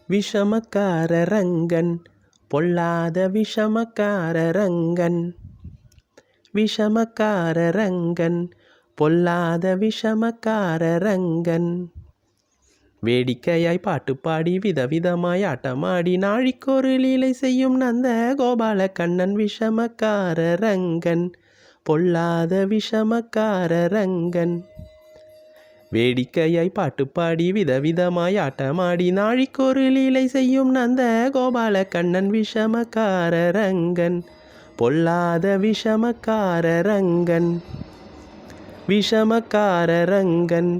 விஷமக்கார ரங்கன், பொல்லாத விஷமக்கார ரங்கன். விஷமக்கார ரங்கன், பொல்லாத விஷமக்கார ரங்கன். வேடிக்கையாய் பாட்டு பாடி விதவிதமாய் ஆட்டமாடி நாழிக்கொரு லீலை செய்யும் நந்த கோபால கண்ணன். விஷமக்கார ரங்கன், பொல்லாத விஷமக்கார ரங்கன். வேடிக்கையாய் பாட்டு பாடி விதவிதமாய் ஆட்டமாடி நாழிக்கொரு லீலை செய்யும் நந்த கோபால கண்ணன். விஷமக்கார ரங்கன், பொல்லாத விஷமக்கார ரங்கன். விஷமக்கார ரங்கன்,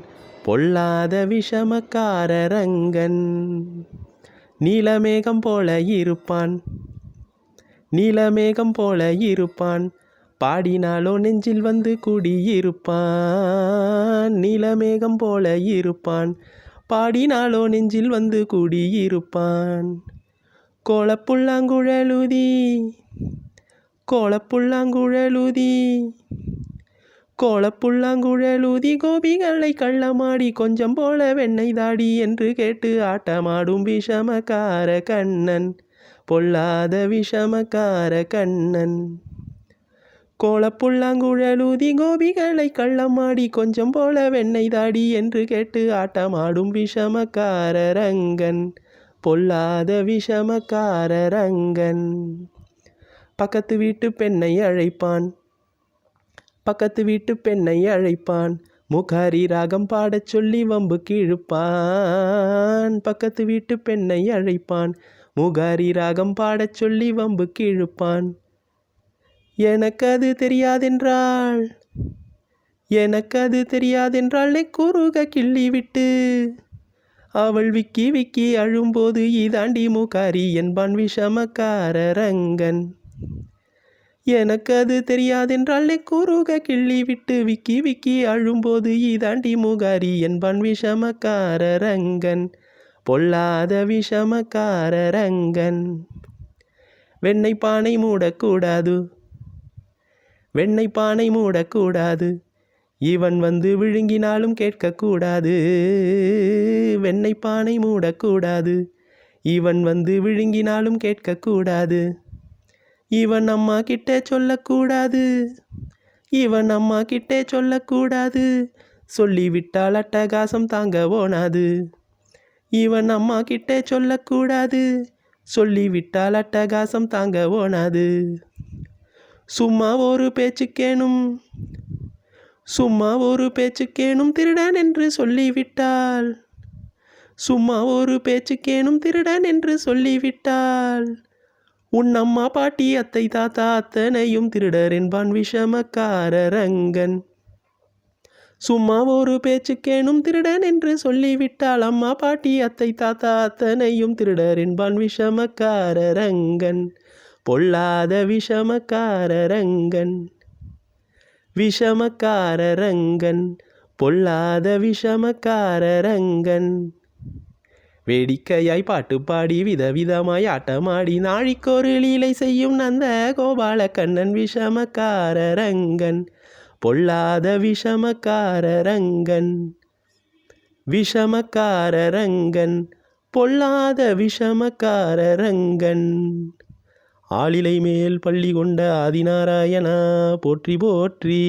பொல்லாத விஷமக்கார ரங்கன். நீலமேகம் போல இருப்பான், நீலமேகம் போல இருப்பான், பாடினாலோ நெஞ்சில் வந்து கூடியிருப்பான். நீலமேகம் போல இருப்பான், பாடினாலோ நெஞ்சில் வந்து கூடியிருப்பான். கோலப்புல்லாங்குழலுதி, கோலப்புல்லாங்குழலுதி, கோலப்புல்லாங்குழலுதி கோபிகளை கள்ளமாடி கொஞ்சம் போல வெண்ணெய் தாடி என்று கேட்டு ஆட்டமாடும் விஷமக்கார கண்ணன், பொல்லாத விஷமக்கார கண்ணன். கோலப்புல்லாங்குழலுதி கோபிகளை கள்ளமாடி கொஞ்சம் போல வெண்ணெய் தாடி என்று கேட்டு ஆட்டமாடும் விஷமக்கார ரங்கன், பொல்லாத விஷமக்கார ரங்கன். பக்கத்து வீட்டு பெண்ணை அழைப்பான், பக்கத்து வீட்டு பெண்ணை அழைப்பான், முகாரி ராகம் பாடச் சொல்லி வம்புக்கு இழுப்பான். பக்கத்து வீட்டு பெண்ணை அழைப்பான், முகாரி ராகம் பாடச் சொல்லி வம்புக்கு இழுப்பான். எனக்கு அது தெரியாதென்றாள், எனக்கு அது தெரியாதென்றாள் குறுக கிள்ளிவிட்டு அவள் விக்கி விக்கி அழும்போது இதாண்டி முகாரி என்பான் விஷமக்கார ரங்கன். எனக்கு அது தெரியாதென்றால் குறுக கிள்ளிவிட்டு விக்கி விக்கி அழும்போது இதாண்டி முகாரி என்பான் விஷமக்கார ரங்கன், பொல்லாத விஷமக்கார ரங்கன். வெண்ணெய் பானை மூடக்கூடாது, வெண்ணெய் பானை மூடக்கூடாது, இவன் வந்து விழுங்கினாலும் கேட்கக்கூடாது. வெண்ணெய் பானை மூடக்கூடாது, இவன் வந்து விழுங்கினாலும் கேட்கக்கூடாது. இவன் அம்மா கிட்டே சொல்லக்கூடாது, இவன் அம்மா கிட்டே சொல்லக்கூடாது, சொல்லிவிட்டால் அட்டகாசம் தாங்க ஓனாது. இவன் அம்மா கிட்டே சொல்லக்கூடாது, சொல்லிவிட்டால் அட்டகாசம் தாங்க ஓனாது. சும்மா ஒரு பேச்சுக்கேனும், சும்மா ஒரு பேச்சுக்கேனும் திருடன் என்று சொல்லிவிட்டால், சும்மா ஒரு பேச்சுக்கேனும் திருடன் என்று சொல்லிவிட்டால் உன் அம்மா பாட்டி அத்தை தாத்தா அத்தனையும் திருடர் என்பான் விஷமக்கார ரங்கன். சும்மா ஒரு பேச்சுக்கேனும் திருடன் என்று சொல்லிவிட்டால் அம்மா பாட்டி அத்தை தாத்தா அத்தனையும் திருடர் என்பான் விஷமக்கார ரங்கன், பொல்லாத விஷமக்கார ரங்கன். விஷமக்கார ரங்கன், பொல்லாத விஷமக்கார ரங்கன். வேடிக்கையாய் பாட்டு பாடி விதவிதமாய் ஆட்டமாடி நாழிக்கொரு லீலை செய்யும் நந்த கோபால கண்ணன். விஷமக்கார ரங்கன், பொல்லாத விஷமக்கார ரங்கன். விஷமக்கார ரங்கன், பொல்லாத விஷமக்கார ரங்கன். ஆளிலை மேல் பள்ளி கொண்ட ஆதிநாராயணா போற்றி போற்றி.